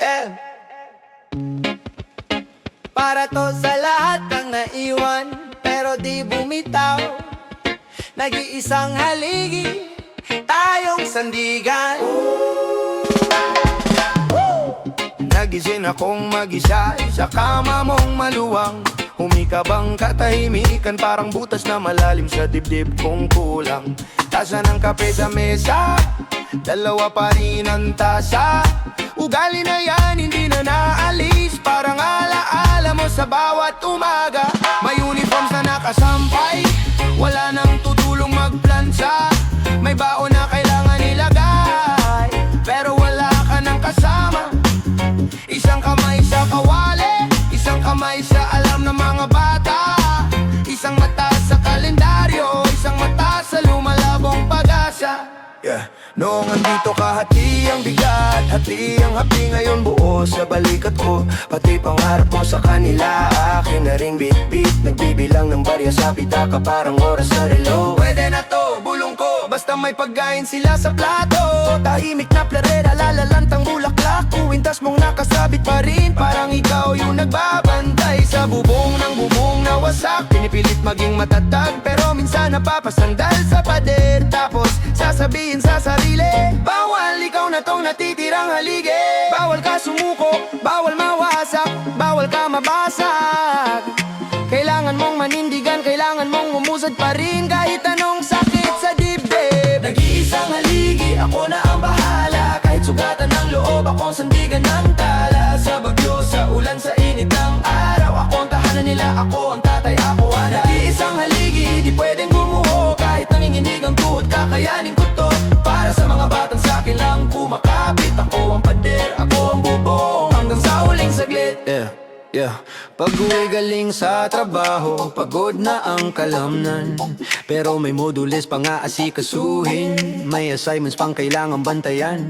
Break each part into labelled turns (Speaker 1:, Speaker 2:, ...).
Speaker 1: Eh, para to sa lahat ng naiwan pero di bumitaw. Nag-iisang haligi, tayong sandigan. Nagising akong mag-isa sa kama mong maluwang. Humikabang katahimikan, parang butas na malalim sa dibdib kong kulang. Tasa ng kape sa mesa, dalawa pa rin ang tasa. Ugali na yan, hindi na naalis, parang alaala mo sa bawat umaga. May uniforms na nakasampay, wala nang tutulong magplansa. May baon na kailangan ilagay, pero wala ka nang kasama. Isang kamay sa kawali, isang kamay sa alam ng mga bata. Isang mata sa kalendaryo, isang mata sa lumalabong pag-asa. Noong andito ka, hati ang bigat, hati ang hapdi, ngayon buo sa balikat ko. Pati pangarap mo sa kanila, akin na ring bit-bit. Nagbibilang ng barya sa pitaka, parang oras sa relo. Pwede na to, bulong ko, basta may pagkain sila sa plato. Tahimik na plarera, lalalantang bulaklak. Kuwintas mong nakasabit pa rin, parang ikaw yung nagbabantay sa bubong ng bubong na wasak. Pinipilit maging matatag, pero minsan napapasandal sa pader. Tapos sasabihin sa sarili, bawal ikaw na tong natitirang haligi. Bawal ka sumuko, bawal mawasak, bawal ka mabasag. Kailangan mong manindigan, kailangan mong umusad pa rin kahit anong sakit sa dibdib. Nag-iisang haligi, ako na ang bahala. Kahit sugatan ng loob, akong sandigan ng tala. Sa bagyo, sa ulan, sa init ng araw, ako ang tahanan nila, ako ang tatay, ako ang nag-iisang haligi, di pwedeng gumuho. Kahit nanginginig ang tuhod, kakayanin ko to. Para sa mga batang sakin lang kumakapit, ako ang pader, ako ang bubong, hanggang sa huling saglit. Pag-uwi galing sa trabaho, pagod na ang kalamnan, pero may modules pang aasikasuhin. May assignments pang kailangang bantayan.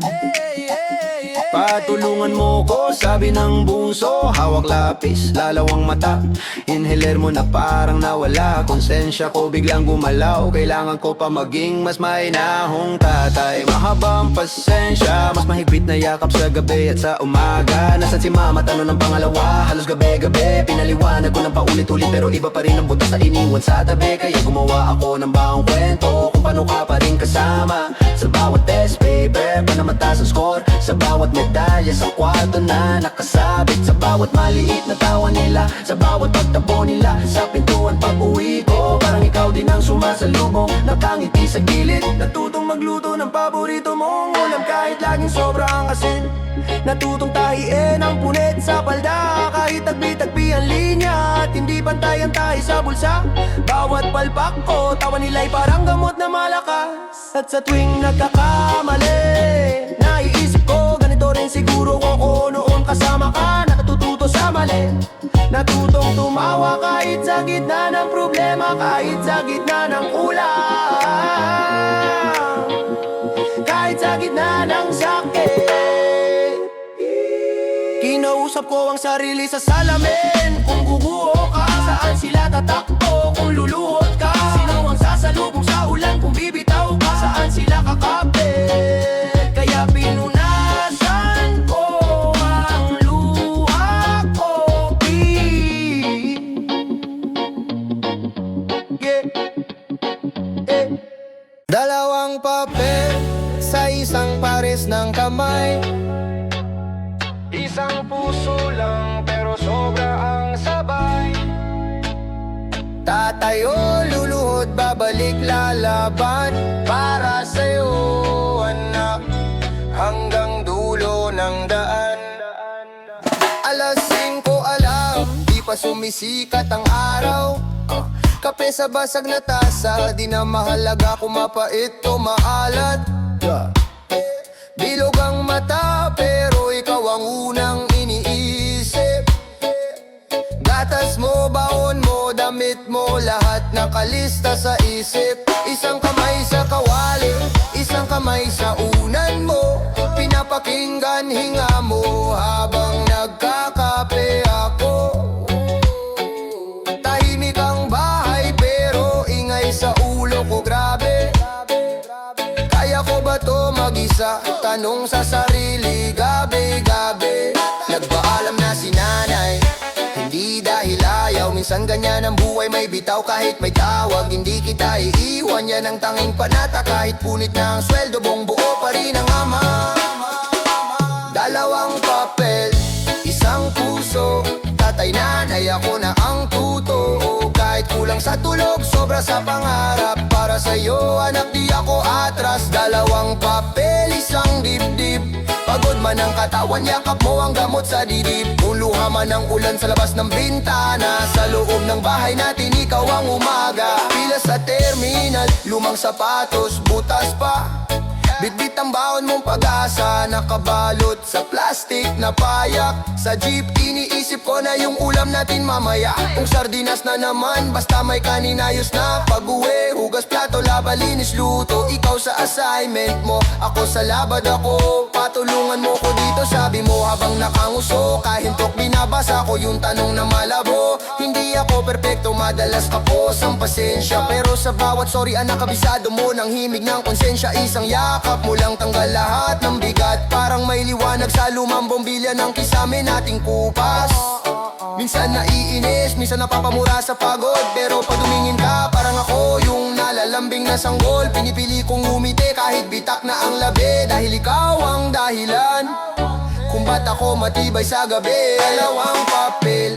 Speaker 1: Patulungan mo ko, sabi ng bunso. Hawak lapis, lalawang mata. Inhaler mo na parang nawala. Konsensya ko biglang gumalaw. Kailangan ko pa maging mas mahinahong tatay. Mahaba ang pasensya, mas mahigpit na yakap sa gabi at sa umaga. Nasaan si mama, tanong ng pangalawa. Halos gabi-gabi, pinaliwanag ko ng paulit-ulit, pero iba pa rin ang butas na iniwan sa tabi. Kaya gumawa ako ng bagong kwento kung paano ka pa rin kasama. Sa bawat test paper, panamataas ang score. Sa bawat medalya sa kwarto na nakasabit. Sa bawat maliit na tawa nila, sa bawat pagtabo nila. Sa pintuan pag-uwi ko, parang ikaw din ang sumasalubong. Nakangiti sa gilid, natutong magluto ng paborito mong ulam. Kahit laging sobrang asin, natutong tahiin ang punit sa palda. Kahit tagbi-tagbi ang linya at hindi pantay ang tahi sa bulsa. Bawat palpak ko, tawa nila'y parang gamot na malakas. At sa tuwing nagkakamali, naiisip ko, ganito rin siguro ako noon kasama ka. Natututo sa mali, natutong tumawa kahit sa gitna ng problema, kahit sa gitna ng ulan, kahit sa gitna ng sakit. Kinausap ko ang sarili sa salamin. Kung guguho ka, saan sila tatakbo? Kung luluhod ka, sino ang sasalubong sa ulan? Kung bibitaw ka, saan sila kakapit? Kaya pinunasan ko ang luha ko, Dalawang papel sa isang pares ng kamay. Isang puso lang pero sobra ang sabay. Tatayo, luluhod, babalik, lalaban para sa'yo, anak, hanggang dulo ng daan. Alas 5 alam, di pa sumisikat ang araw. Kape sa basag na tasa, di na mahalaga kung mapait o maalat. Bilog ang mata pero ikaw ang unang iniisip. Gatas mo, baon mo, damit mo, lahat nakalista sa isip. Isang kamay sa kawali, isang kamay sa unan mo. Pinapakinggan hinga mo habang nagkakape ako. Tahimik ang bahay pero ingay sa ulo ko, grabe. Kaya ko ba to mag-isa? pag-asa, tanong sa sarili, gabi-gabi. Nagpaalam na si nanay, hindi dahil ayaw. Minsan ganyan ang buhay, may bitaw kahit may tawag. Hindi kita iiwan, yan ang tanging panata. Kahit punit na ang sweldo, buong buo pa rin ang ama. Dalawang papel, isang puso, tatay nanay ako na ang totoo. Kahit kulang sa tulog, sobra sa pangarap. Para sa'yo anak di ako atras. Dalawang papel, isang dibdib. Pagod man ang katawan, yakap mo ang gamot sa dibdib. Uluha man ang ulan sa labas ng bintana. Sa loob ng bahay natin, ikaw ang umaga. Pila sa terminal, lumang sapatos, butas pa. Bitbit ang baon mong pag-asa, nakabalot sa plastic na payak. Sa jeep, iniisip ko na yung ulam natin mamaya. Kung sardinas na naman, basta may kaninayos na. Pag-uwi, hugas plato, laba, linis, luto. Ikaw sa assignment mo, ako sa labad ako. Patulungan mo ko dito, sabi mo habang nakanguso. Kahintok binabasa ko yung tanong na malabo. Hindi ako perpekto, madalas kapos ang pasensya. Pero sa bawat sorry anak, kabisado mo ng himig ng konsensya. Isang yakap mo lang tanggal lahat ng bigat. Parang may liwanag sa lumang bombilya ng kisame nating kupas. Minsan naiinis, minsan napapamura sa pagod. Pero pag dumingin ka, parang ako yung nalalambing na sanggol. Pinipili kong umiti kahit bitak na ang labi. Dahil ikaw ang dahilan kung ba't ako matibay sa gabi. Dalawang papel,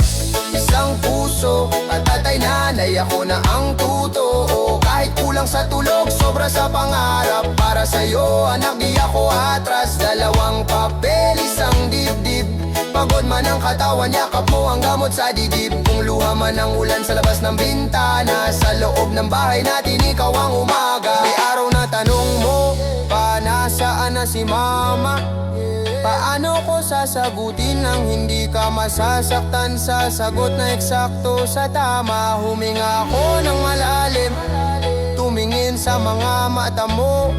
Speaker 1: isang puso, at tatay nanay ako na ang totoo. Kahit kulang sa tulog, sobra sa pangarap. Para sa'yo anak di ako atras. Dalawang papel, isang dibdib. Pagod man ang katawan, yakap mo ang gamot sa dibdib. Kung luha man ang ulan sa labas ng bintana. Sa loob ng bahay natin, ikaw ang umaga. May araw na tanong mo, nasaan na si mama? Paano ko sasagutin nang hindi ka masasaktan? Sa sagot na eksakto sa tama. Huminga ako ng malalim, tumingin sa mga mata mo.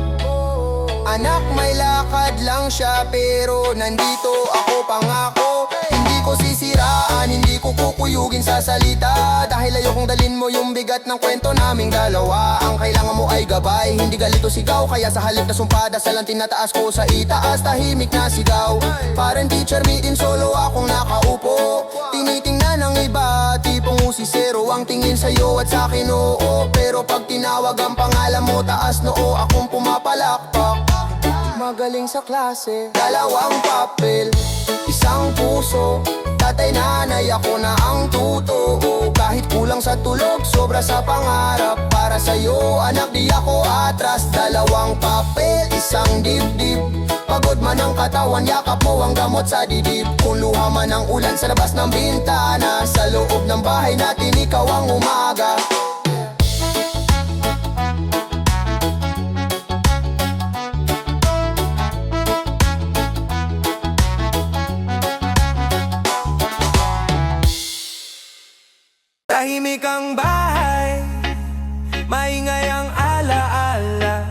Speaker 1: Anak, may lakad lang siya, pero nandito ako, pangako. Hindi ko sisiraan, hindi ko kukuyugin sa salita. Dahil ayokong dalin mo yung bigat ng kwento naming dalawa. Ang kailangan mo ay gabay, hindi galito sigaw. Kaya sa halip na sumpada, sa tinataas ko sa itaas. Tahimik na sigaw, parang teacher meeting, solo akong nakaupo. Tinitingnan ng iba, tipong usisero ang tingin sa'yo at sa'kin oo. Pero pag tinawag ang pangalan mo, taas noo, akong pumapalakpak. Magaling sa klase, dalawang papel, isang puso, tatay nanay ako na ang totoo. Kahit kulang sa tulog, sobra sa pangarap. Para sa'yo anak di ako atras. Dalawang papel, isang dibdib. Pagod man ang katawan, yakap mo ang gamot sa dibdib. Kung luha man ang ulan sa labas ng bintana. Sa loob ng bahay natin, ikaw ang umaga. Tahimik ang bahay, maingay ang alaala.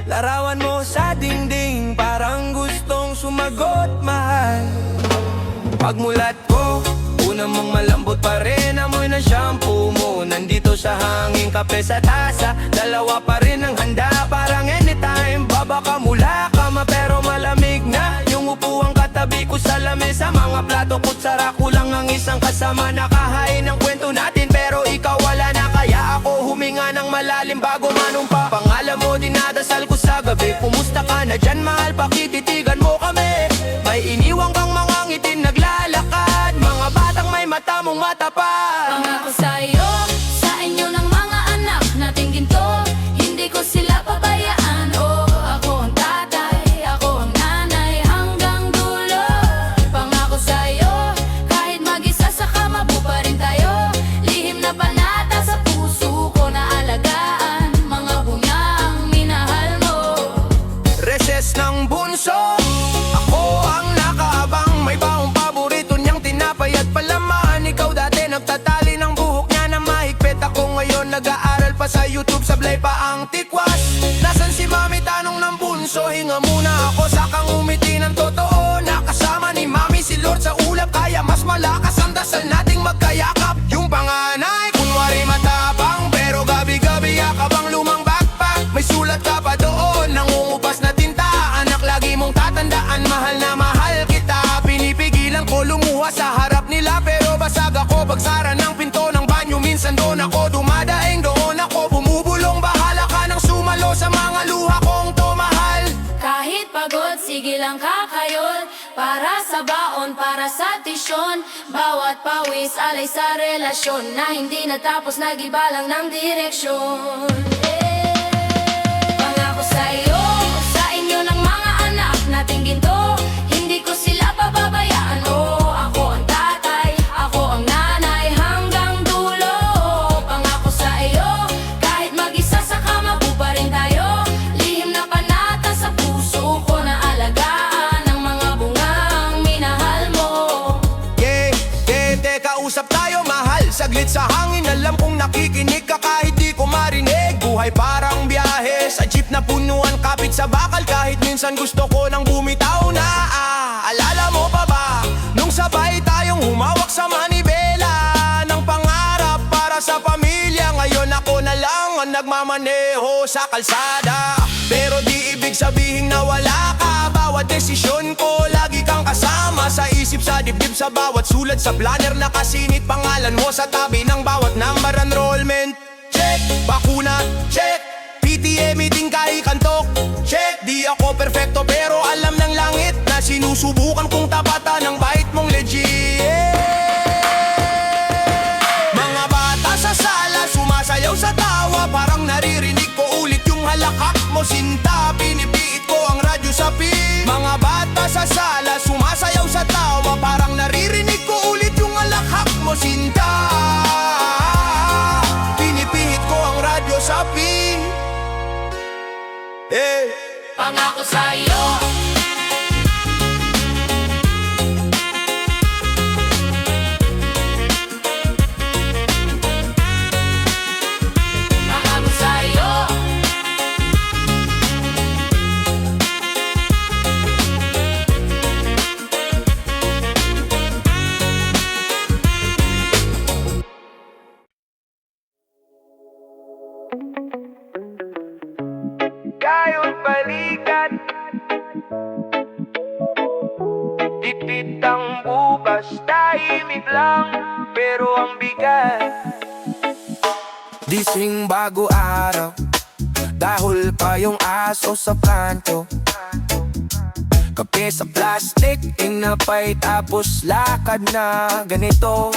Speaker 1: Larawan mo sa dingding, parang gustong sumagot, mahal. Pagmulat ko, una mong malambot pa rin amoy ng shampoo mo. Nandito sa hangin, kape sa tasa, dalawa pa rin ang handa. Parang anytime, baba ka mula kama, pero malamig na yung upuang katabi ko sa lamesa. Mga plato, kutsara, kulang ang isang kasama. Nakahain ang kwento natin, pero ikaw wala na. Kaya ako huminga ng malalim bago manumpa. Pangalan mo dinadasal ko sa gabi. Kumusta ka na dyan, mahal? Pakititigan mo kami. May iniwang kang mga ngitin naglalakad. Mga batang may mata mong matapat.
Speaker 2: Pangako sa'yo, sa inyo ng mga anak nating ginto, hindi ko sila pabayaan. Oh, ako ang tatay, ako ang nanay hanggang dulo. Pangako sa'yo, kahit mag-isa sa kama, pa rin tayo. Lihim na panata sa puso ko na alagaan. Mga bungang minahal mo.
Speaker 1: Reses ng bunso, ako ang nakaabang. May baong paborito niyang tinapay at palaman. Ikaw dati nagtatali ng buhok niya na mahigpit. Ako ngayon nag-aaral pa sa YouTube, sablay pa ang tikwas. Nasaan si mami, tanong ng bunso. Hinga muna ako, sakang umiti ng totoo. Nakasama ni mami si Lord sa ulap, kaya mas malakas ang dasal nating magkayakap. Yung panganay, kunwari matapang, pero gabi-gabi yakap ang lumang backpack. May sulat ka pa doon, nangungupas na tinta. Anak, lagi ako lumuha sa harap nila, pero basag ako pagsara ng pinto ng banyo. Minsan doon ako dumadaing, doon ako bumubulong. Bahala ka ng sumalo sa mga luha kong to, mahal.
Speaker 2: Kahit pagod, sige lang kakayod. Para sa baon, para sa tisyon. Bawat pawis, alay sa relasyon na hindi natapos, nag-iba lang ng direksyon. Pangako sa'yo, sa inyo ng mga anak nating ginto, hindi ko sila pababayaan. Oh, ako ang tatay, ako ang nanay hanggang dulo. Pangako sa iyo, kahit mag-isa sa kama pa rin tayo. Lihim na panata sa puso ko na alagaan ang mga bungang minahal mo.
Speaker 1: Kausap tayo mahal, saglit sa hangin. Alam kong nakikinig ka kahit di ko marinig. Buhay parang biyahe sa jeep na punuan, kapit sa bakal. Kahit minsan gusto ko nang bumitaw na. Alala mo pa ba nung sabay tayong humawak sa manibela ng pangarap para sa pamilya? Ngayon ako na lang ang nagmamaneho sa kalsada, pero di ibig sabihin na wala ka. Bawat desisyon ko, lagi kang kasama sa isip, sa dibdib, sa bawat sulat, sa planner nakasinit pangalan mo sa tabi ng bawat number. Enrollment check, bakuna check, PTA meeting kahit kantok check. Di ako perfecto pero alam ng langit na sinusubukan kong tapatan ng bait mong legit. Mga bata sa sala, sumasayaw sa tawa, parang naririnig ko ulit yung halakhak mo, sinta. Pinipiit ko ang radyo sa pin. Mga bata sa sala, sumasayaw sa tawa, parang naririnig ko ulit yung halakhak mo, sinta. Pinipihit ko ang radyo sa pin.
Speaker 2: Pangako sa'yo, pangako sa'yo.
Speaker 1: Kayod balikan, titid ang bukas, tahimik lang, pero ang bigat. Dising bago araw, dahol pa yung aso sa kanto. Kape sa plastic, inapay tapos lakad na ganito.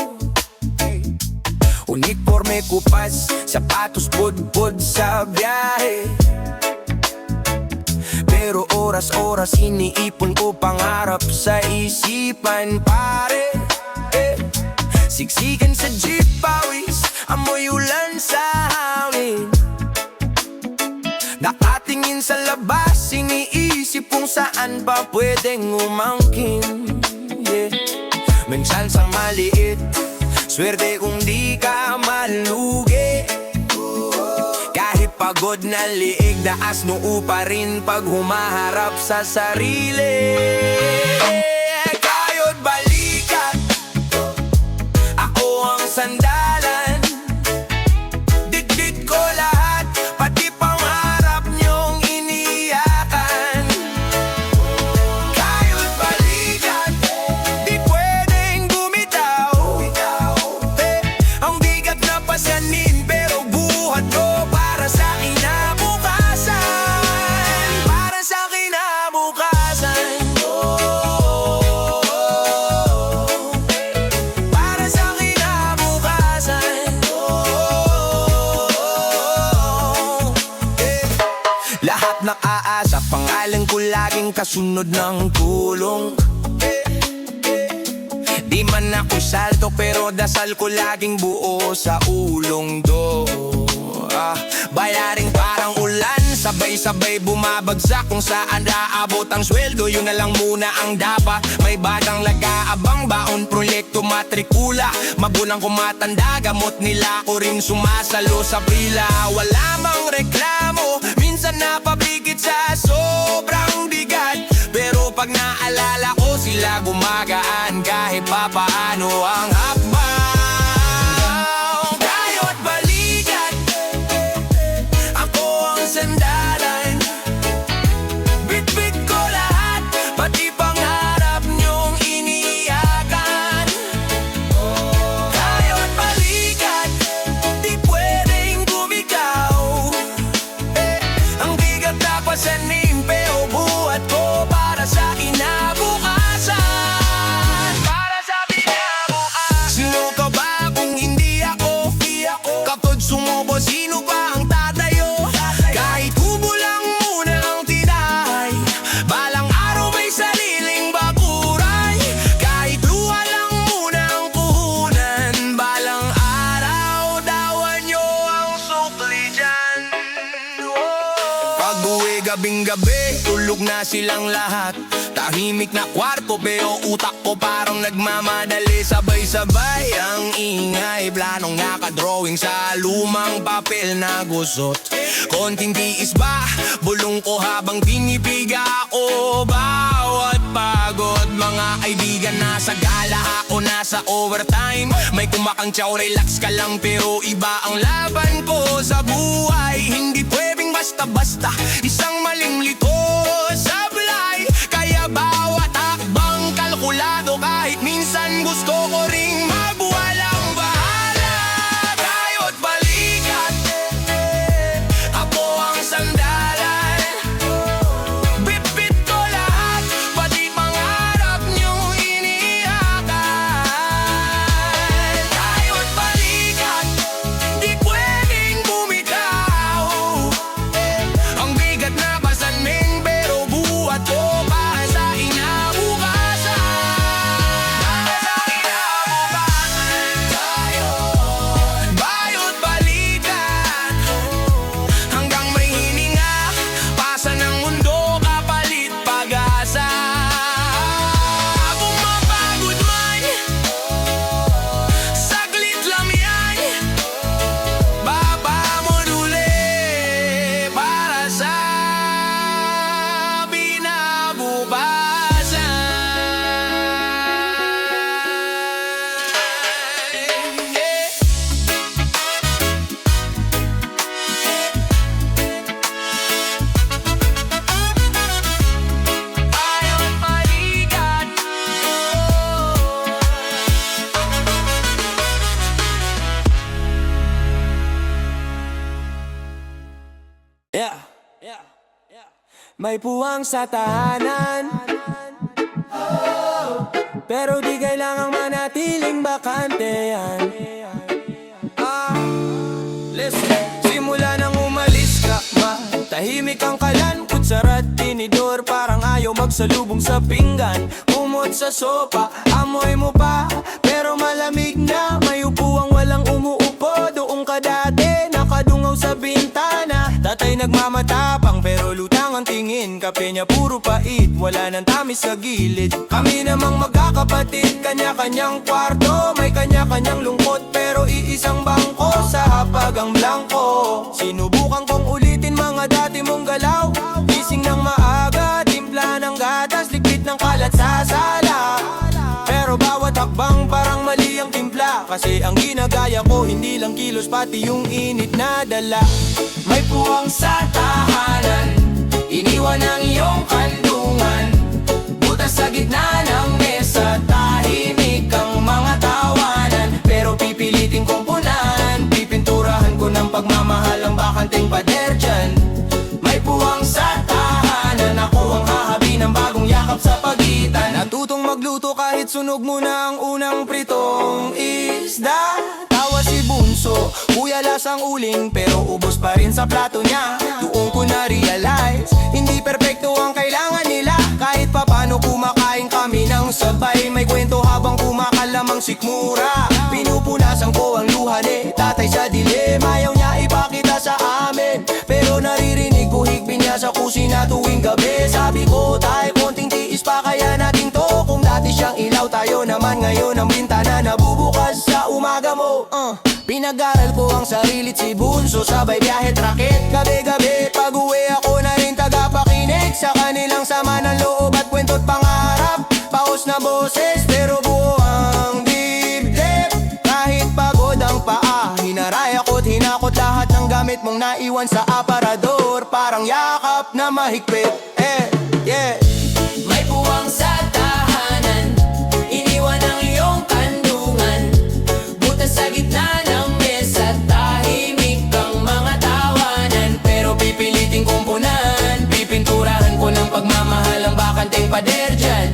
Speaker 1: Uniforme kupas, sapatos budbud sa biyahe. Pero oras-oras iniipon ko pangarap sa isipan, pare. Siksikan sa jeep, pawis, amoy ulan sa hangin. Nakatingin sa labas, iniisip kung saan pa pwedeng umangkin. Minsan sa maliit, swerte kung di ka malugi. Kahit pagod na liig, daas noo pa rin pag humaharap sa sarili. Kayod balikan, ako ang sandalan. Dikdik ko lahat, pati pangarap niyong iniyakan. Kayod balikan, di pwedeng bumitaw. Ang bigat na pasanin, pero buhat ko para sa kinabukasan. Para sa kinabukasan. Para sa kinabukasan. Lahat nakaasa, pangalan ko laging kasunod ng tulong. Di man ako salto pero dasal ko laging buo sa ulong do. Bayaring parang ulan, sabay-sabay bumabagsak. Kung saan naabot ang sweldo, yun na lang muna ang dapat. May batang laga-abang, baon, proyekto, matrikula. Magunang kumatanda, gamot nila ko rin sumasalo sa pila. Wala mang reklamo, minsan napabigit sa sobrang bigat. Pero pag naalala ko sila, gumagaan kahit papaano ang hakbang. Kayod balikan, ako ang sandalan. Bitbit ko lahat, pati pangarap niyong iniyakan. labing gabi, tulog na silang lahat. Tahimik na kwarto pero utak ko parang nagmamadali. Sabay-sabay ang ingay, planong nakadrawing sa lumang papel na gusot. Konting tiis ba, bulong ko habang tinipiga ako. Bawat pagod, mga kaibigan nasa gala, ako nasa overtime. May kumakantsaw, relax ka lang pero iba ang laban ko sa buhay. Hindi pwedeng basta-basta, isang maling liko sablay. Kaya bawat hakbang kalkulado, kahit minsan gusto ko ring magwalang bahala. Tayo't balikat, ako ang sandalan. Bit-bit ko lahat, pati pangarap niyong inihakan. Tayo't balikat, di pwedeng bumitaw. Ang bigat na pasanmin pero buhat ko para sa inabukasan. Para sa inabukasan. Tayo't bayot balikat, hanggang may hininga, pasa ng mundo kapalit pag-asa. Kung mapagod man, saglit lang yan, babamon uli para sa binabukasan. Bayot balikat,
Speaker 3: May puwang sa tahanan, pero di kailangang manatiling bakante yan. Listen, simula nang umalis ka man, tahimik ang kalan, kutsara at tinidor, parang ayaw magsalubong sa pinggan. Kumot sa sopa, amoy mo pa, pero malamig na. May upuang walang umuupo, doon ka dati, nakadungaw sa bintana. Tatay nagmamatapang pero lutang ang tingin, kape niya puro pait, wala nang tamis sa gilid. Kami namang magkakapatid, kanya-kanyang kwarto, may kanya-kanyang lungkot, pero iisang bangko sa hapagang blanco. Sinubukan kong ulitin mga dati mong galaw, gising ng maaga, timpla ng gatas, likpit ng kalat sa sala. Pero bawat hakbang parang mali ang timpla, kasi ang ginagaya ko hindi lang kilos, pati yung init na dala. May puwang sa tahanan, iniwan ang iyong kandungan, butas sa gitna ng mesa, tahimik ang mga tawanan. Pero pipilitin kong punan, pipinturahan ko ng pagmamahal ang bakanting pader dyan. May puwang sa tahanan, ako ang hahabi ng bagong yakap sa pagitan. Natutong magluto kahit sunog mo na ang unang pritong isda. Tawa si Bunso, kuya lasang uling, pero ubos pa rin sa plato niya. Doon ko na-realize, hindi perpekto ang kailangan nila. Kahit papano kumakain kami ng sabay, may kwento habang kumakalamang sikmura. Pinupunasan ko ang luha ni tatay sa dilim, ayaw niya ipakita sa amin, pero naririnig ko higpin niya sa kusina tuwing gabi. Sabi ko, tay, konting tiis pa kaya natin to. Kung dati siyang ilaw, tayo naman ngayon ang bintana na bubukas sa umaga mo. Pinag-aral ko ang sarili't si Bunso, sabay biyahe raket. Gabi-gabi pag uwi ako na rin tagapakinig sa kanilang sama ng loob at kwento't pangarap. Paus na boses pero buo ang dibdib. Kahit pagod ang paa, hinaray ako't hinakot lahat ng gamit mong naiwan sa aparador. Parang yakap na mahigpit, May puwang sa tahanan, iniwan ang iyong kandungan, butas sa gitna ng mesa, tahimik ang mga tawanan. Pero pipilitin kong punan, pipinturahan ko ng pagmamahal ang bakanting pader dyan.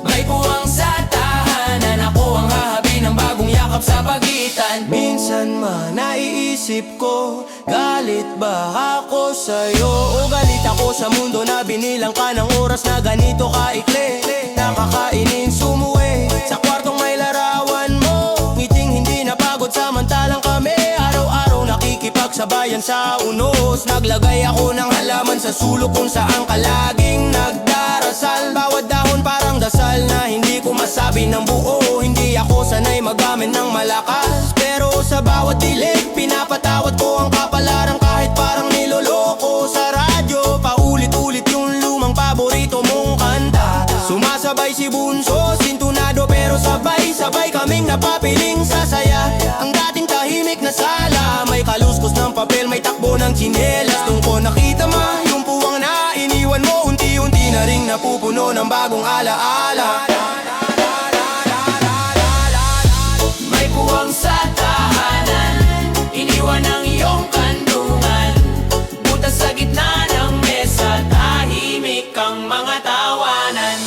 Speaker 3: May puwang sa tahanan, ako ang hahabi ng bagong yakap sa pagitan. Minsan man naiisip ko, galit ba ako sa'yo? O galit ako sa mundo na binilang ka ng oras na ganito kaikli? Nakakainin sumuwi sa kwartong may larawan mo, ngiting hindi napagod samantalang kami araw-araw nakikipagsabay yan sa unos. Naglagay ako ng halaman sa sulok kung saan ka laging nagdarasal. Bawat dahon parang dasal na hindi ko masabi ng buo. Hindi ako sanay magamit ng malakas, pero sa bawat dilig pinapatawad ko ang kapalaran kahit parang niloloko. Sa radyo paulit-ulit yung lumang paborito mong kanta. Sumasabay si Bunso, sintunado pero sabay-sabay kaming napapiling sa saya. Ang dating tahimik na sala, may kaluskos ng papel, may takbo ng tsinelas. Doon ko nakita yung puwang na iniwan mo, unti-unti na ring napupuno ng bagong alaala. May puwang sa tahanan, iniwan ang iyong kandungan. Butas sa gitna ng mesa, tahimik ang mga tawanan.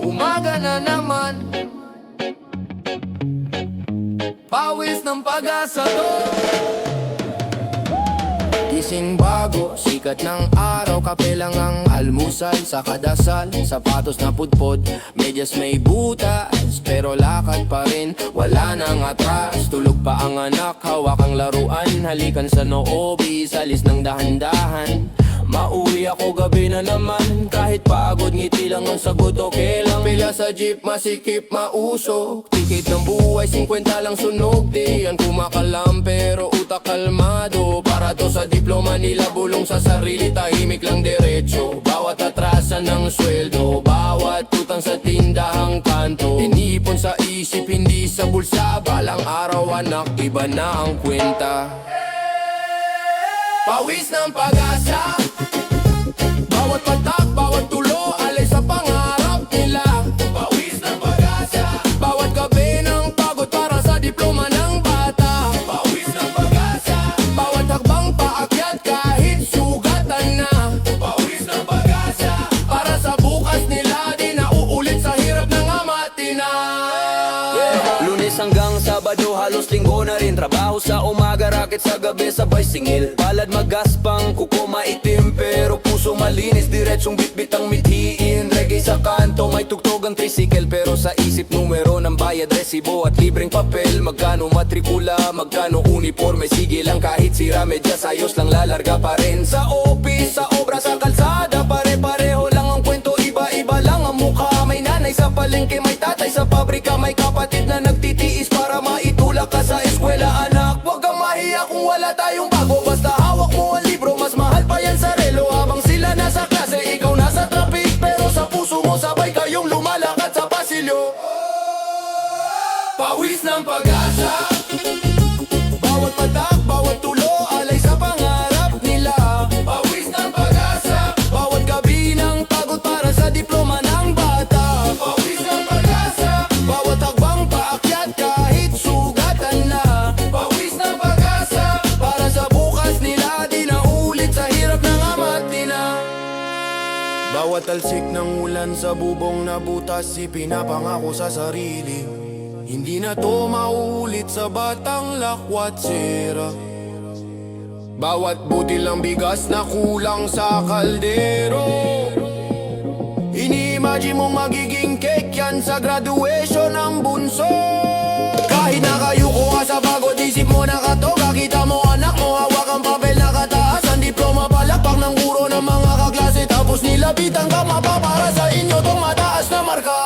Speaker 1: Umaga na naman, pawis ng pag-asa to. Gising bago, sikat ng araw, kape lang ang almusal. Sa kadasal, sapatos na pudpod, medyas may butas, pero lakad pa rin, wala nang atras. Tulog pa ang anak, hawak ang laruan, halikan sa noobi, salis ng dahan-dahan. Mauwi ako gabi na naman, kahit pagod ngiti lang ang sagot, okay lang. Pila sa jeep, masikip, mausok, tikit ng buhay, 50 lang sunog. Di yan kumakalam pero utak kalmado, para to sa diploma nila, bulong sa sarili, tahimik lang diretso. Bawat atrasan ng sweldo, bawat utang sa tindahang kanto, inipon sa isip, hindi sa bulsa. Balang araw anak, iba na ang kwenta. Pawis ng pag-asa, bawat patak, bawat tulo, alay sa pangarap nila. Pawis ng pag-asa, bawat gabi ng pagod para sa diploma ng bata. Pawis ng pag-asa, bawat hakbang paakyat kahit sugatan na. Pawis ng pag-asa, para sa bukas nila, di na uulit sa hirap ng amatina.
Speaker 3: Lunes hanggang Sabado, halos linggo na rin. Trabaho sa umaga, racket sa gabi, sabay singil. Palad magaspang, kuko maitim, pero puso malinis, diretsong bitbit ang mithiin. Reggae sa kanto, may tugtog ang tricycle, pero sa isip numero ng bayad, resibo at libreng papel. Magkano matrikula, magkano uniforme, sige lang kahit sira, medyas ayos lang, lalarga pa rin. Sa office, sa obra, sa kalsada, pare-pareho lang ang kwento, iba-iba lang ang mukha. May nanay sa palengke, may tatay sa pabrika, may kapatid na nagtitiis para maitulak ka sa eskwela. Anak, wag kang mahiya kung wala tayong bago, basta hawak mo ang libro, mas mahal pa yan sa relo. Habang sila nasa klase, ikaw nasa traffic, pero sa puso mo sabay kayong lumalakad sa pasilyo. Pawis ng pag-asa, bawat patak, bawat tulo, alay sa pangarap nila. Pawis ng pag-asa, bawat gabi ng pagod para sa diploma ng bata. Pawis ng pag-asa, bawat hakbang paakyat kahit sugatan na. Pawis ng pag-asa, para sa bukas nila, di na ulit sa hirap ng amatina. Bawat talsik ng ulan sa bubong na butas, ipinapangako sa sarili, hindi na to mauulit sa batang lakwat sira. Bawat butil ng bigas na kulang sa kaldero, ini-imagine mong magiging cake yan sa graduation ng bunso. Kahit nakayuko ka sa pagod, isip mo nakatoga, kita mo anak mo, hawak ang papel na kataas, ang diploma palakpak ng guro ng mga kaklase, tapos nilapitan ka mapa para sa inyo tong mataas na marka.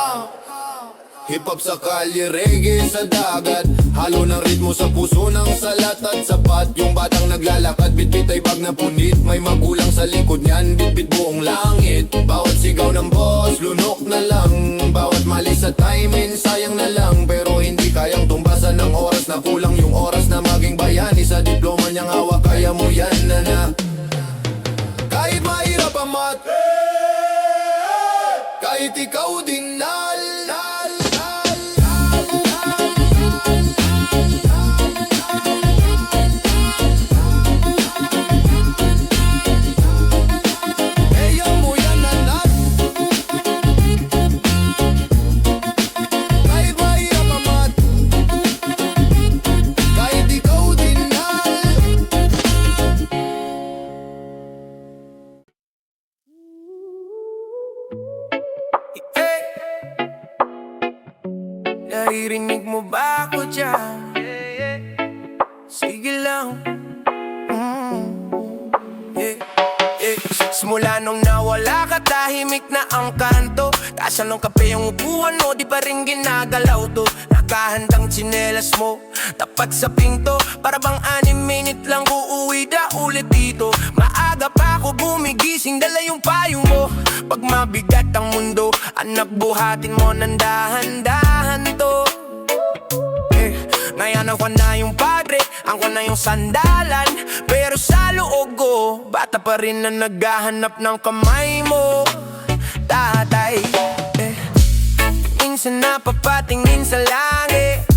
Speaker 3: Hip-hop sa kalye, reggae sa dagat, halo ng ritmo sa puso ng salat at sapat. Yung batang naglalakad, bitbit ay bag na punit, may magulang sa likod niyan, bitbit buong langit. Bawat sigaw ng boss, lunok na lang, bawat mali sa timing, sayang na lang. Pero hindi kayang tumbasan ng oras na kulang, yung oras na maging bayani. Sa diploma niyang hawak, kaya mo yan na. Kahit mahirap ang mat, kahit ikaw din now. Yeah. Simula nung nawala ka, tahimik na ang kanto. Taas ng kape yung upuan mo, di pa rin ginagalaw to. Nakahandang tsinelas mo, tapat sa pinto. Para bang 6 minute lang uuwi na ulit dito. Maaga pa ako bumigising, dala yung payong mo. Pag mabigat ang mundo, anak buhatin mo ng dahan-dahan to. Ngayon ako na yung padre, ako na yung sandalan. Pero sa loob ko, bata pa rin na naghahanap ng kamay mo, tatay. Minsan napapatingin sa langit,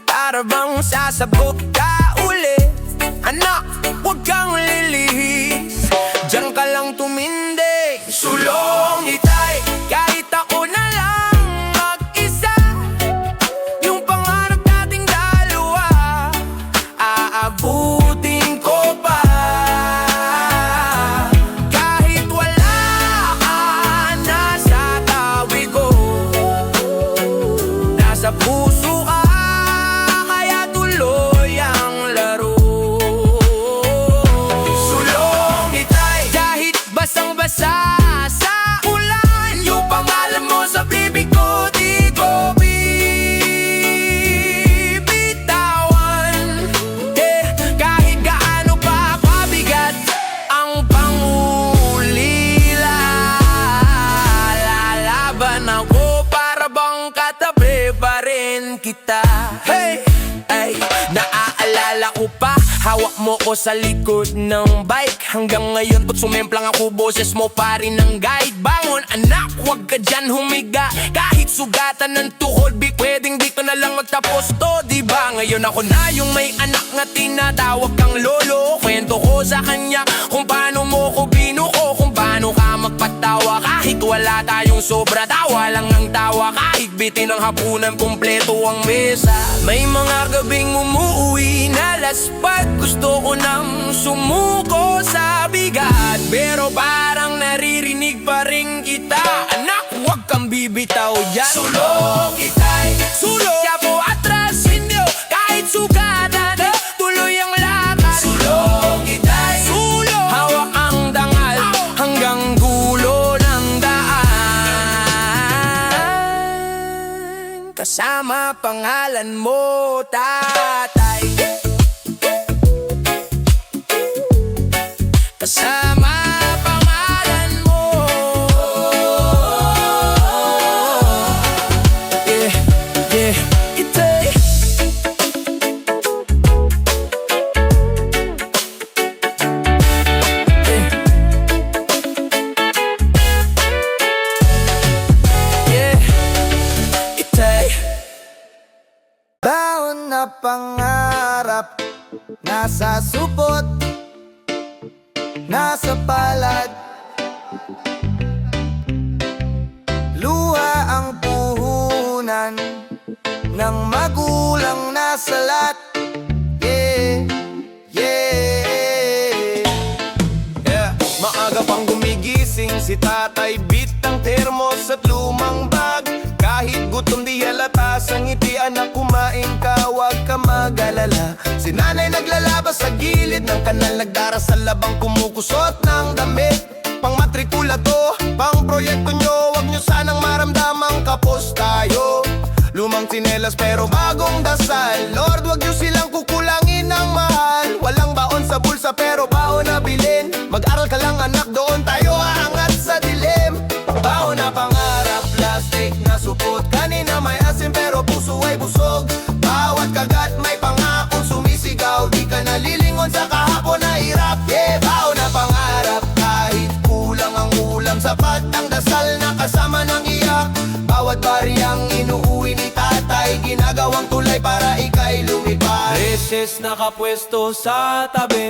Speaker 3: para bang sasabog ka uli. Anak, huwag kang lilihis, diyan ka lang tumindig. Sulong itay, kahit ako na lang mag-isa. Yung pangarap nating dalawa, aabutin ko pa. Kahit wala ka na sa tabi ko, nasa puso ka, kaya tuloy ang laro. Sulong itay, kahit basang-basa sa ulan, yung pangalan mo sa bibig ko, di ko bibitawan. Kahit gaano pa kabigat ang pangulila, lalaban ako para bang katabi pa rin kita. Hey, ay, naaalala ko pa, hawak mo ko sa likod ng bike. Hanggang ngayon pag sumemplang ako, boses mo pa rin ang guide. Bangon anak, huwag ka dyan humiga. Kahit sugatan ng tuhod, pwedeng dito na lang magtapos to, diba? Ngayon ako na yung may anak na tinatawag kang lolo. Kwento ko sa kanya kung paano mo ko binuko, kung paano ka magpatawa. Kahit wala tayong sobra, tawa lang ng tawa. Kahit bitin ng hapunan, kumpleto ang mesa. May mga gabing umuwi na laspat, gusto ko nang sumuko sa bigat. Pero parang naririnig pa rin kita, anak, huwag kang bibitaw dyan. Sulong itay, sulong yapo atras inyo, kahit sugatan, tuloy ang lakad. Sulong itay, sulong hawak ang dangal, hanggang gulo ng daan. Kasama pangalan mo, tatay. Kasama pangalan mo. Yeah, yeah, itay. Yeah, itay.
Speaker 1: Baon na pangarap, nasa supot, nasa palad. Luha ang puhunan ng magulang na salat. Yeah, yeah, yeah. Maaga pang gumigising si tatay, bit ang termos at lumang bag. Kahit gutom di halata sa ngiti, anak kumain ka, huwag ka mag-alala. Si nanay naglalaba sa gilid ng kanal, nagdarasal labang kumukusot ng damit. Pang matrikula to, pang proyekto nyo, huwag nyo sanang maramdamang kapos tayo. Lumang tsinelas pero bagong dasal, Lord wag nyo silang kukulangin ng mahal. Walang baon sa bulsa pero baon na bilin, mag-aral ka lang anak, doon tayo aangat sa dilim. Baon na pangarap, plastic na supot, kanina may asim pero puso ay busog. Bawat kagat may pangakong sumisigaw, di ka nalilingon sa kahapon na hirap. Yeah, baon na pangarap, kahit kulang ang ulam, sapat ang dasal na kasama ng iyak. Bawat bariyang inuuwi ni tatay, ginagawang tulay para ika'y lumipad.
Speaker 3: Beses nakapwesto sa tabi,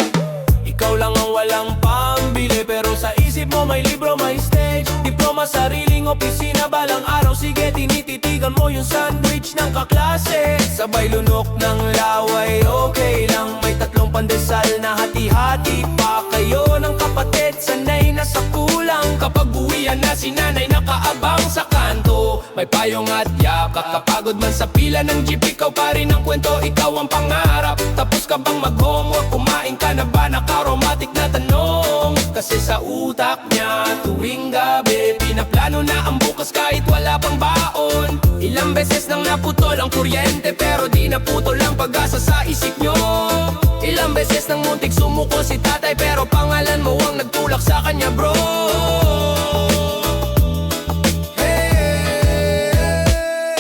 Speaker 3: ikaw lang ang walang pambili. Pero sa isip mo may libro, may stage, diploma, sariling opisina. Balang araw, sige, tinititigan mo yung sandwich ng kaklase. Sabay lunok ng laway, okay lang. May 3 pandesal na hati-hati pa kayo ng kapatid, sanay na sa kulang. Kapag uwian na si nanay, nakaabang sa kanto, may payong at yakap. Kapagod man sa pila ng jeep, ikaw pa rin ang kwento, ikaw ang pangarap. Tapos ka bang mag-homework? Kumain ka na ba? Naka-romantic na tanong. Kasi sa utak niya tuwing gabi pinaplano na ang bukas kahit wala pang baon. Ilang beses nang naputol ang kuryente pero di naputol ang pag-asa sa isip nyo. Ilang beses nang muntik sumuko si tatay pero pangalan mo ang nagtulak sa kanya bro.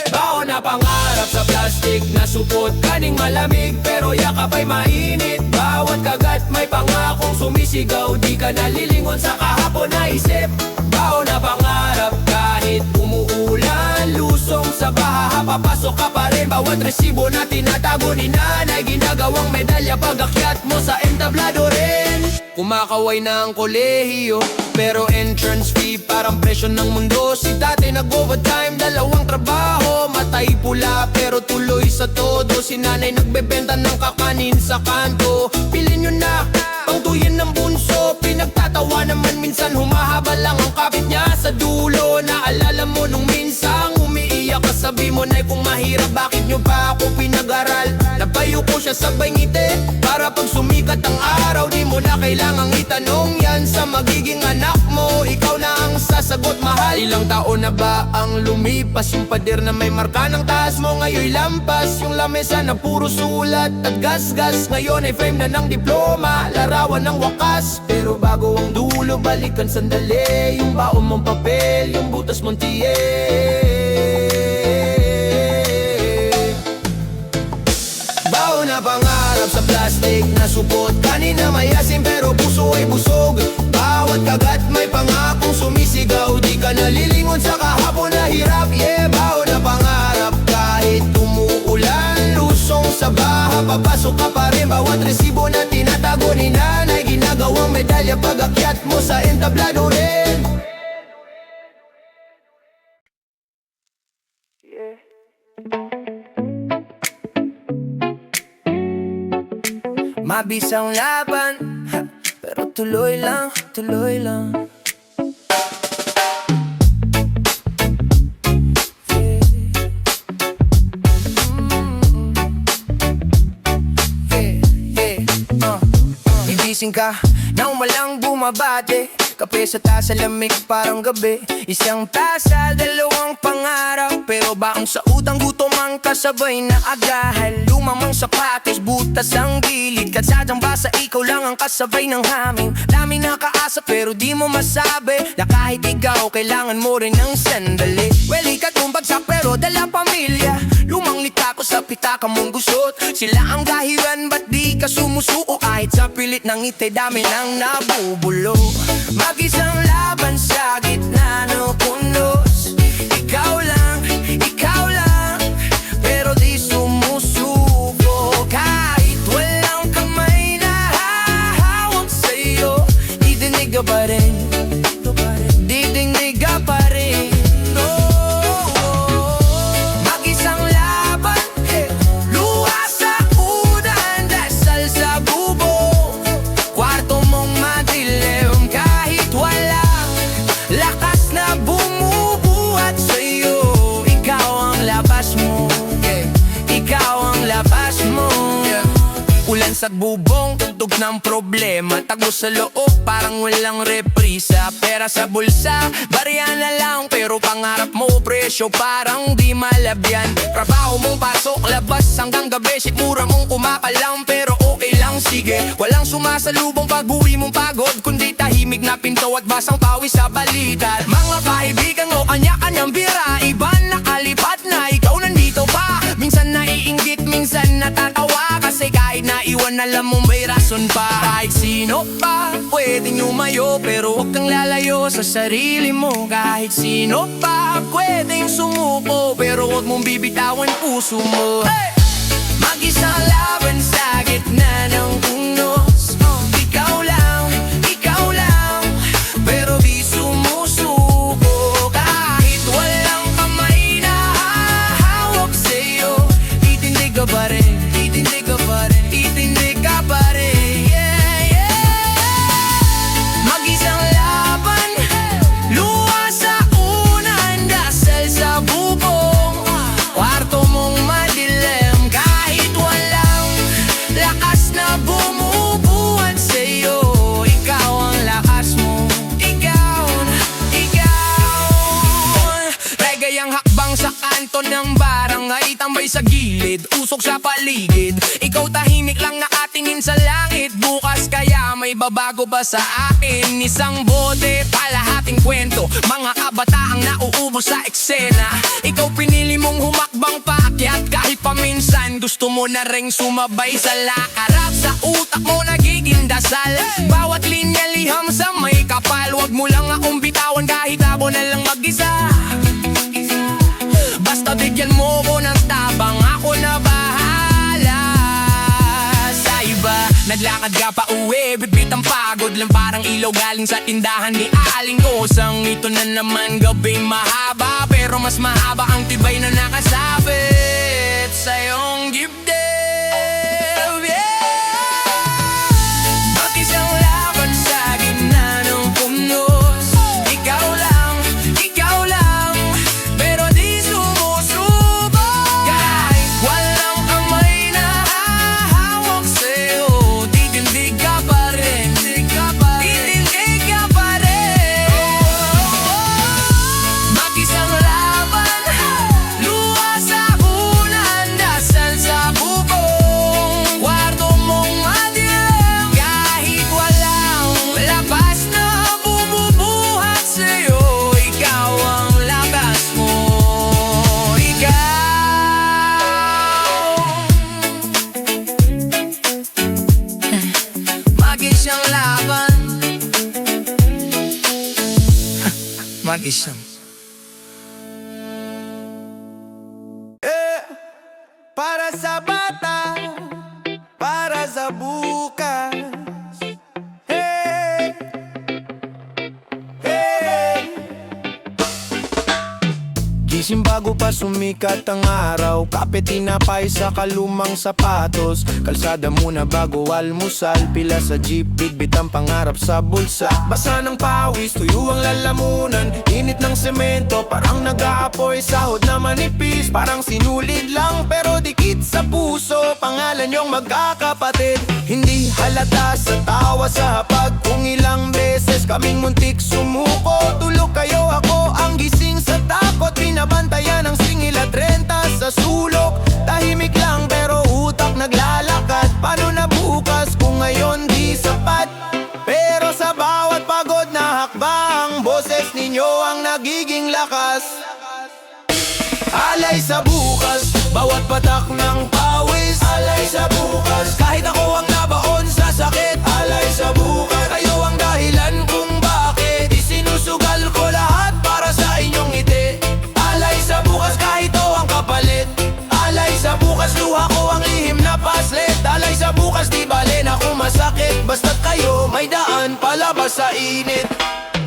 Speaker 3: Baon na pangarap sa plastic na supot kaning malamig pero yakap ay mainit. Bawat kagat may pangakong sumisigaw, di ka nalilingon sa kahapon na isip. Baon na pangarap kahit umuulan, lusong sa baha, papasok ka pa rin. Bawat resibo na tinatago ni nanay, ginagawang medalya pag-akyat mo sa entablado rin. Kumakaway na ang kolehiyo, pero entrance fee parang presyo ng mundo. Si tatay nag-overtime, dalawang trabaho, matay pula pero tuloy sa todo. Si nanay nagbebenta ng kakanin sa kanto. Pilin nyo na, pangtuyin ng bunso. Pinagtatawa naman minsan, humahaba lang ang kapit niya sa dulo. Naalala mo nung minsang umiiyak ka, sabi mo na kung mahirap bakit nyo pa ako pinag-aral. Napayo ko siya sabay ngiti, para pag sumikat ang araw di mo na kailangang itanong yan sa magiging anak mo. Ikaw na ang sasagot mahal. Ilang taon na ba ang lumipas? Yung pader na may marka ng taas mo ngayon lampas. Yung lamesa na puro sulat at gasgas ngayon ay frame na ng diploma, larawan ng wakas. Pero bago ang dulo balikan sandali, yung baon mong papel, yung butas mong tiye. Baon na pangarap sa plastic na supot, kanina may asim pero puso ay busog. Bawat kagat may pangakong sumisigaw, di ka nalilingon sa kahapon na hirap. Yeah, baon na pangarap kahit umuulan, lusong sa baha, papasok ka pa rin. Bawat resibo na tinatago ni nanay, ginagawang medalya pag-akyat mo sa entablado rin. Mabisang laban, pero tuloy lang, tuloy lang. Gigising ka nang walang bumabate, kape sa tasa lamig parang gabi. Isang tasa, dalawang pangarap, pero baong sa utang gutom ang kasabay na agahan. Lumamang sapatos, butas ang gilid, katsadyang basa ikaw lang ang kasabay ng haming. Dami nakaasa pero di mo masabi na kahit ikaw kailangan mo rin ng sandali. Well, ikat mong bagsak pero dala pamilya, lumang lita ko sa pitaka mong gusot. Sila ang dahilan ba't di ka sumusuko, kahit sa pilit ng ngiti dami nang nabubulo. Mag-isang laban sa gitna ng punos, ikaw lang, pero di sumusuko. Kahit walang kamay na hahawak sa'yo, didinig ka pa rin, didinig ka pa rin. No. Mag-isang laban, luha sa unan, dasal sa bubong, kwarto mong madilim, kahit walang lakas na bumubuhat sa'yo. Ikaw ang labas mo, ikaw ang labas mo. Ulan sa bubong, tugtog ng problema, tago sa loob, parang walang reprisa. Pera sa bulsa, barya na lang, pero pangarap mo presyo parang di malabyan. Trabaho mong pasok, labas hanggang gabi, sikmura mong kumakalam, pero okay lang sige. Walang sumasalubong pag-uwi mong pagod, kundi tahimik na pinto at basang pawis sa balikat. Mga kaibigan mo, kanya-kanyang bira, iba nakalipat na, ikaw nandito pa. Minsan naiinggit, minsan natatawa, kasi kahit naiwan alam mo may rason pa. Kahit sino pa pwedeng lumayo, pero huwag kang lalayo sa sarili mo. Kahit sino pa pwedeng sumuko, pero huwag mong bibitawan puso mo. Mag-isang laban sa gitna ng punos, ikaw lang, pero di sumusuko. Kahit walang kamay na hahawak sa'yo, titindig ka pa rin, titindig ka pa rin, titindig ka pa rin. Mag-isang laban, luha sa unan, dasal sa bubong, kwarto mong madilim, kahit walang sentro ng barangay, tambay sa gilid, usok sa paligid. Ikaw tahimik lang nakatingin sa langit. Bukas kaya may babago ba sa akin? Isang bote, palahating kwento, mga kabataang nauubos sa eksena. Ikaw pinili mong humakbang paakyat, kahit paminsan gusto mo na ring sumabay sa lakarap. Sa utak mo nagiging dasal, bawat linya liham sa may kapal. Wag mo lang akong bitawan kahit ako na lang mag-isa. Basta bigyan mo ko ng tabang, ako na bahala sa iba. Naglakad ka pa uwi, bitbit ang pagod lang, parang ilaw galing sa tindahan ni Aling Kosang. Ito na naman gabing mahaba, pero mas mahaba ang tibay na nakasabit sa iyong dibdib. Mag-isang
Speaker 1: para sa bata, para sa bukas. Hey, hey. Gising bago pa sumikat ang araw, kape tinapay sa kalumang sapatos. Kalsada muna bago almusal, pila sa jeep, bitbit ang pangarap sa bulsa. Basa ng pawis, tuyo ang lalamunan, init ng semento, parang nag-aapoy. Sahod na manipis, parang sinulid lang pero dikit sa puso. Pangalan yung magkakapatid, hindi halata sa tawa sa hapag. Kung ilang beses kaming muntik sumuko, tulog kayo, ako ang gising sa takot. Binabantayan ng singil at renta sa sulok. Tahimik lang pero utak naglalakad. Paano na bukas kung ngayon di sapat? Pero sa bawat pagod na hakbang, boses ninyo ang nagiging lakas. Alay sa bukas, bawat patak ng pawis. Alay sa bukas, kahit ako ang nabaon sa sakit. Alay sa bukas, kayo ang dahilan kung bakit isinusugal ko lahat para sa inyong ngiti. Alay sa bukas, kahit o ang kapalit. Alay sa bukas, luha ko ang lihim na paslit. Alay sa bukas, di bale na kung masakit. Basta't kayo may daan palabas sa init.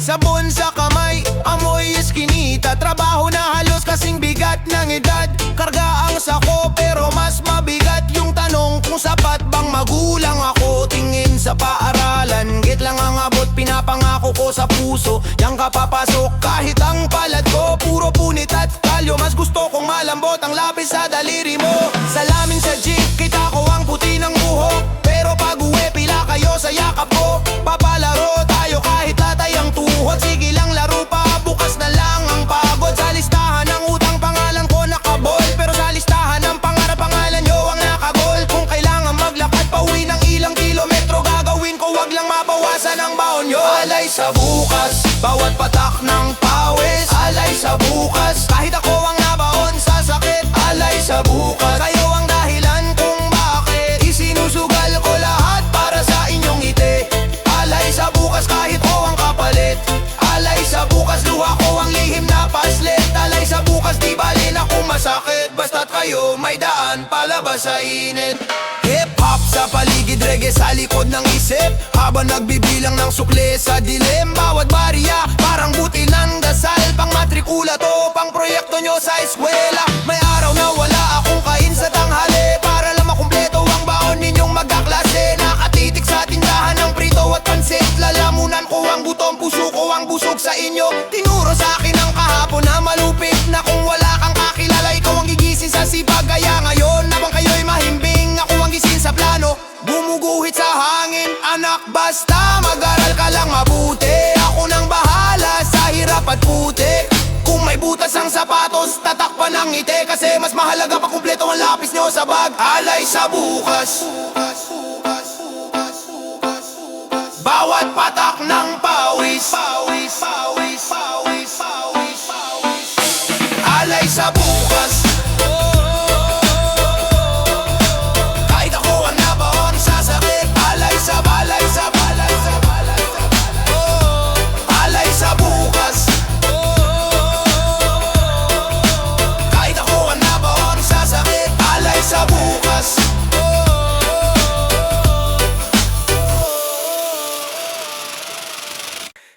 Speaker 1: Sabon sa kamay, amoy eskinita. Trabaho na halos kasing bigat ng edad. Karga ang sako pero mas mabigat yung tanong kung sapat bang magulang ako. Tingin sa paaralan, git lang ang abot, pinapangako ko sa puso. Yang kapapasok kahit ang palad ko puro punit at kalyo. Mas gusto kong malambot ang lapis sa daliri mo. Salamin sa jeep, kita ko ang puti ng buhok. Pero pag uwi, pila kayo sa yakap ko. Papalaro tayo kahit latay ang tuhod. Sige lang laro pa, bukas na lang ang pagod. Sa listahan ng utang pangalan ko nakabol, pero sa listahan ng pangarap pangalan nyo ang nakagol. Kung kailangan maglakad pauwi ng ilang kilometro, gagawin ko, wag lang mabawasan ang baon nyo. Alay sa bukas, bawat patak ng pawis. Alay sa bukas, kahit ako ang nabaon sa sakit. Alay sa bukas, kayo ang dahilan kung bakit isinusugal ko lahat para sa inyong ngiti. Alay sa bukas, kahit o ang kapalit. Alay sa bukas, luha ko ang lihim na paslit. Alay sa bukas, di bali na kung masakit. Basta't kayo may daan palabas sa init. Hip-hop sa paligid, reggae sa likod ng isip. Habang nagbibilang ng sukli sa dilim. Bawat barya, parang buti ng dasal. Pang matrikula to, pang proyekto nyo sa eskwela. May araw na wala akong kain sa tanghali, para lang makumpleto ang baon ninyong magkaklase. Nakatitik sa tindahan ng prito at pansit. Lalamunan ko ang butom, puso ko ang busog sa inyo. Tinuro sa akin ang kahapon na malupit, na kung wala kang kakilala, ikaw ang gigising sa sipag. Kaya ngayon, habang kayo'y mahimbing, ako ang gising sa plano. Gumuguhit sa hangin, anak, basta mag-aral ka lang mabuti. Ako nang bahala sa hirap at putik. Kung may
Speaker 3: butas ang sapatos, tatakpan ng ngiti. Kasi mas mahalaga pa kumpleto ang lapis nyo sa bag. Alay sa bukas, bawat patak ng pawis. Alay sa bukas, kahit ako ang nabaon sa sakit. Alay sa balay sa balay sa balay sa balay. Alay sa bukas, kahit ako ang nabaon sa sakit. Alay sa bukas.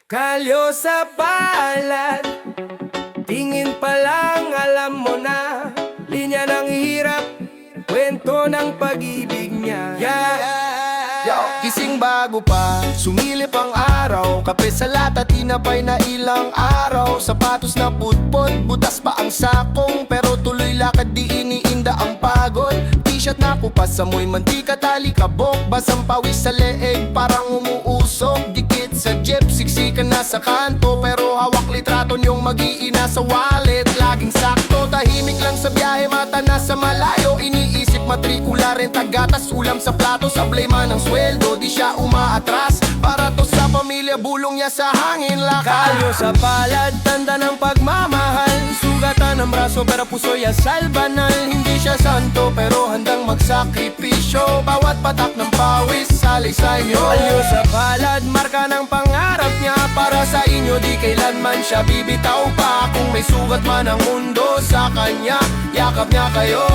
Speaker 3: Kalyo sa palad, tingin pa lang alam mo na. Linya ng hirap, kwento ng pag-ibig niya. Kising bago pa, sumilip ang araw. Kape sa lata, tinapay na ilang araw. Sapatos na putpot, butas pa ang sakong. Pero tuloy lakad, di iniinda ang pagod. T-shirt na kupas, amoy mantika, tali kabok. Basang pawis sa leeg, parang umuusok. Dikit sa jeep, siksikan na sa kanto. Pero hawak litrato niyong mag-iina sa wallet. Laging sakto, tahimik lang sa biyahe, mata na sa malayo. Iniisip matrikula, renta, gatas, ulam sa plato. Sablay man ang sweldo, di siya umaatras. Para to sa pamilya, bulong niya sa hangin lakas. Kalyo sa palad, tanda ng pagmamahal. Sugatan ng braso, pero puso'y asal banal. Hindi siya santo, pero handang magsakripisyo. Bawat patak ng pawis, salay sa inyo. Kalyo sa palad, marka ng pangarap niya. Para sa inyo, di kailanman siya bibitaw pa. Kung may sugat man ang mundo sa kanya, yakap niya kayo,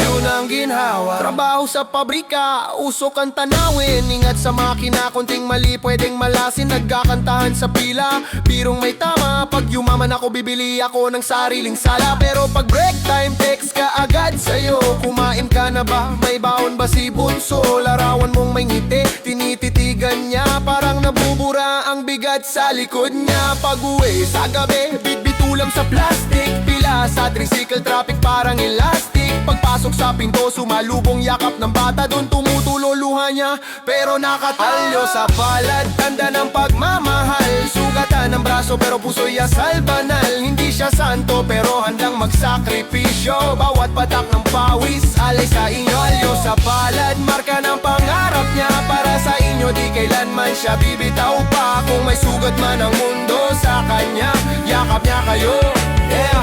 Speaker 3: yun ang ginhawa. Trabaho sa pabrika, usok ang tanawin. Ingat sa makina, konting mali pwedeng malasin. Nagkakantahan sa pila, birong may tama. Pag yumaman ako, bibili ako ng sariling sala. Pero pag break time, text ka agad sa'yo. Kumain ka na ba? May baon ba si Bunso? Larawan mong may ngiti, tinititigan niya. Parang nabubura ang bigat sa likod niya. Pag uwi sa gabi, bitbit ulam sa plastic. Pila sa tricycle, traffic parang elastic. Pagpasok sa pinto, sumalubong yakap ng bata. Doon tumutulo luha niya, pero nakatalyo sa palad. Tanda ng pagmamahal, sugatan ng braso, pero puso'y asal banal. Hindi siya santo, pero handang magsakripisyo. Bawat patak ng pawis, alay sa inyo. Kalyo sa palad, marka ng pangarap niya. Para sa inyo, di kailanman siya bibitaw pa. Kung may sugat man ang mundo sa kanya, yakap niya kayo,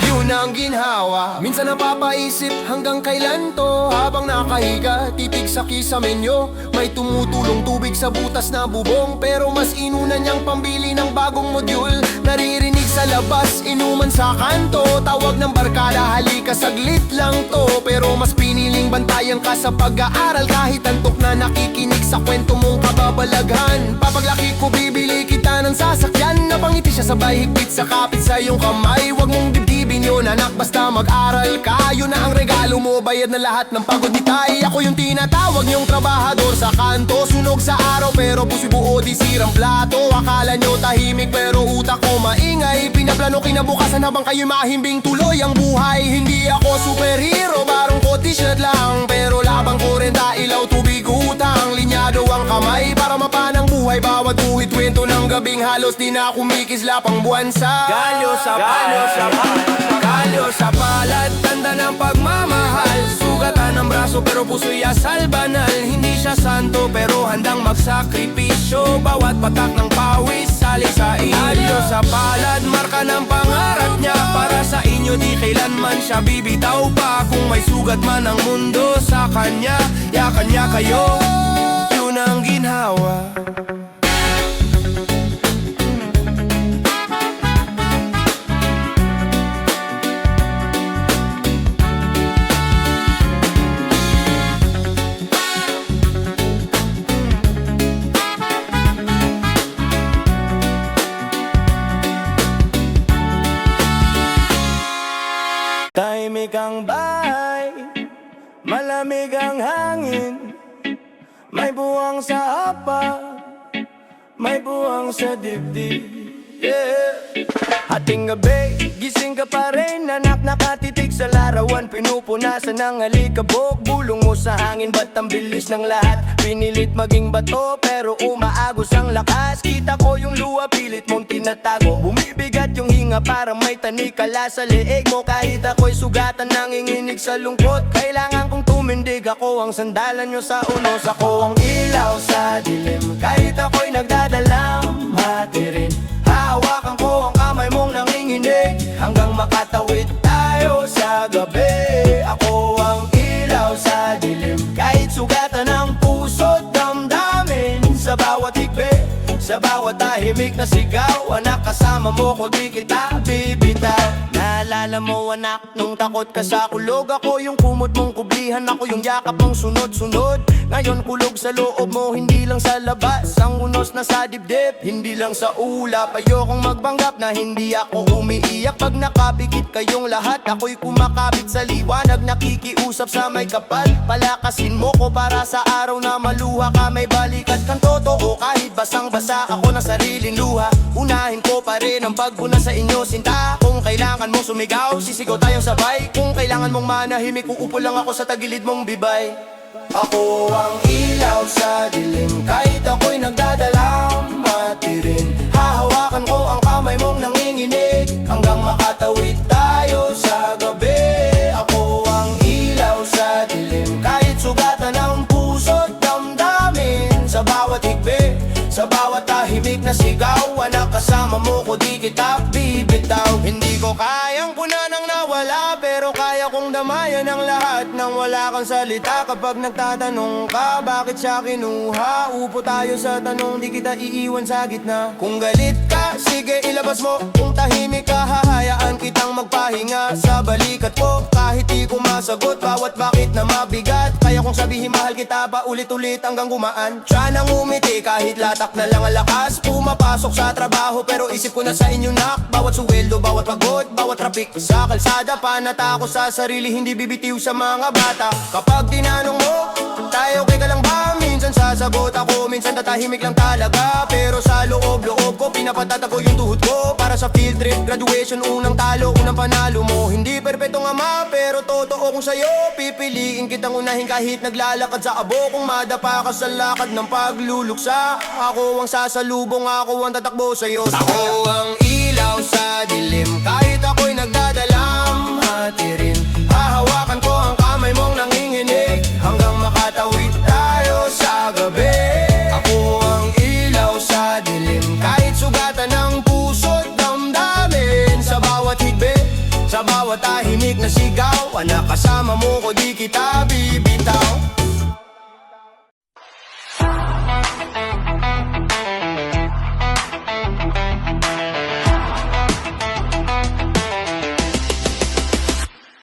Speaker 3: yun ang ginhawa. Minsan napapaisip hanggang kailan to. Habang nakahiga, titig sa kisamenyo. May tumutulong tubig sa butas na bubong. Pero mas inuna niyang pambili ng bagong module. Naririnig sa labas, inuman sa kanto. Tawag ng barkada, halika saglit lang to. Pero mas piniling bantayan ka sa pag-aaral. Kahit antok na nakikinig sa kwento mong kababalaghan. Papaglaki ko, bibili kita ng sasakyan. Napangiti siya sabay higpit sa kapit sa iyong kamay. Huwag mong dibdibin yun anak, basta mag-aral ka. Yun na ang regalo mo, bayad na lahat ng pagod ni Tay. Ako yung tinatawag niyong trabahador sa kanto. Sunog sa araw pero puso'y buo, di sirang plato. Akala nyo tahimik pero utak ko maingay. Pinaplano kinabukasan habang kayo'y mahimbing tuloy ang buhay. Hindi ako superhero, barong ko t-shirt lang. Pero labang ko rin ilaw, tubig, utang. Linyado ang kamay para mapanang buhay. Bawat uhit, kwento ng gabing halos di na kumikislap ang buwan sa kalyo sa kalyo sa palad, tanda ng pagmamahal. Sugatan ng braso pero puso'y asal banal. Hindi siya santo pero handang magsakripisyo. Bawat patak ng pawis, salay sa inyo. Kalyo sa palad, marka ng pangarap niya. Para sa inyo, di kailanman siya bibitaw pa. Kung may sugat man ang mundo sa kanya, yakan niya kayo, yun ang ginhawa. Tahimik ang bahay, malamig ang hangin. May buwang sa apa, may buwang sa dibdib. Hating gabi, gising ka pa rin. Anak nakatitig
Speaker 1: sa larawan, pinupunasan ng alikabok. Bulong mo sa hangin, ba't ang bilis ng lahat? Pinilit maging bato, pero umaagos ang lakas. Kita ko yung luha, pilit mong tinatago. Bumibigat yung hinga, para may tanikala sa leeg mo. Kahit ako'y sugatan, nanginginig sa lungkot. Kailangan kong tumindig, ako ang sandalan nyo sa unos. Ako ang ilaw sa dilim, kahit ako'y nagdadalang matirin. Hahawakan ko ang kamay mong nanginginig, hanggang makatawid tayo sa gabi. Ako ang ilaw sa dilim, kahit sugatan ng puso't damdamin. Sa bawat higbi, sa bawat tahimik na sigaw, anak, kasama mo ko, di kita bibitaw. Naalala mo anak, nung takot ka sa kulog, ako yung kumot mong kublihan, ako yung yakap mong sunod-sunod. Ngayon kulog sa loob mo, hindi lang sa labas. Ang unos na sa dibdib, hindi lang sa ulap. Ayokong magbanggap na hindi ako umiiyak. Pag nakapikit kayong lahat, ako'y kumakapit sa liwanag. Nakikiusap sa may kapal, palakasin mo ko para sa araw na maluha ka. May balikat kang totoo, kahit basang-basa ako ng sariling luha. Unahin ko pa rin ang pagbuna sa inyo, sinta. Kung kailangan mo sumigaw, sisigaw tayong sabay. Kung kailangan mong manahimik, uupo lang ako sa tagilid mong bibay. Ako ang ilaw sa dilim, kahit ako'y nagdadalang matirin. Hahawakan ko ang kamay mong nanginginig, hanggang makatawid tayo sa gabi. Ako ang ilaw sa dilim, kahit sugatan ng puso't damdamin. Sa bawat higbi, sa bawat tahimik na sigaw, anak, kasama mo ko, di kita bibitaw. Hindi ko kayang punan ang nawala, pero kaya kong damayan ang lahat nang wala kang salita. Kapag nagtatanong ka, bakit siya kinuha? Upo tayo sa tanong, di kita iiwan sa gitna. Kung galit ka, sige ilabas mo. Kung tahimik ka, hahayaan kitang magpahinga sa balikat ko. Kahit di ko masagot, bawat bakit na mabigat. Kaya kong sabihin mahal kita pa ulit-ulit hanggang gumaan. Siya nang umiti kahit latak na lang ang lakas. Pumapasok sa trabaho pero isip ko na sa inyo nak. Bawat suweldo, bawat pagod, bawat traffic sa kalsada. Panata ko sa sarili, hindi bibitiw sa mga bata. Kapag tinanong mo, tayo okay ka lang ba? Minsan sasagot ako, minsan tatahimik lang talaga. Pero sa loob-loob ko, pinapatatago yung tuhod ko. Para sa field trip, graduation, unang talo, unang panalo mo. Hindi perpetong ama, pero totoo kung sa'yo. Pipiliin kitang unahin kahit naglalakad sa abo. Kung madapa ka sa lakad ng pagluluksa, ako ang sasalubong, ako ang tatakbo sa'yo. Ako ang ilaw sa dilim, kahit ako'y nagdadalang matirin. Hahawakan ko ang kamay mong nanginginig, hanggang makatawid tayo sa gabi. Ako ang ilaw sa dilim, kahit sugatan ng puso't damdamin. Sa bawat higbi, sa bawat tahimik na sigaw, anak, kasama mo ko, di kita bibitaw.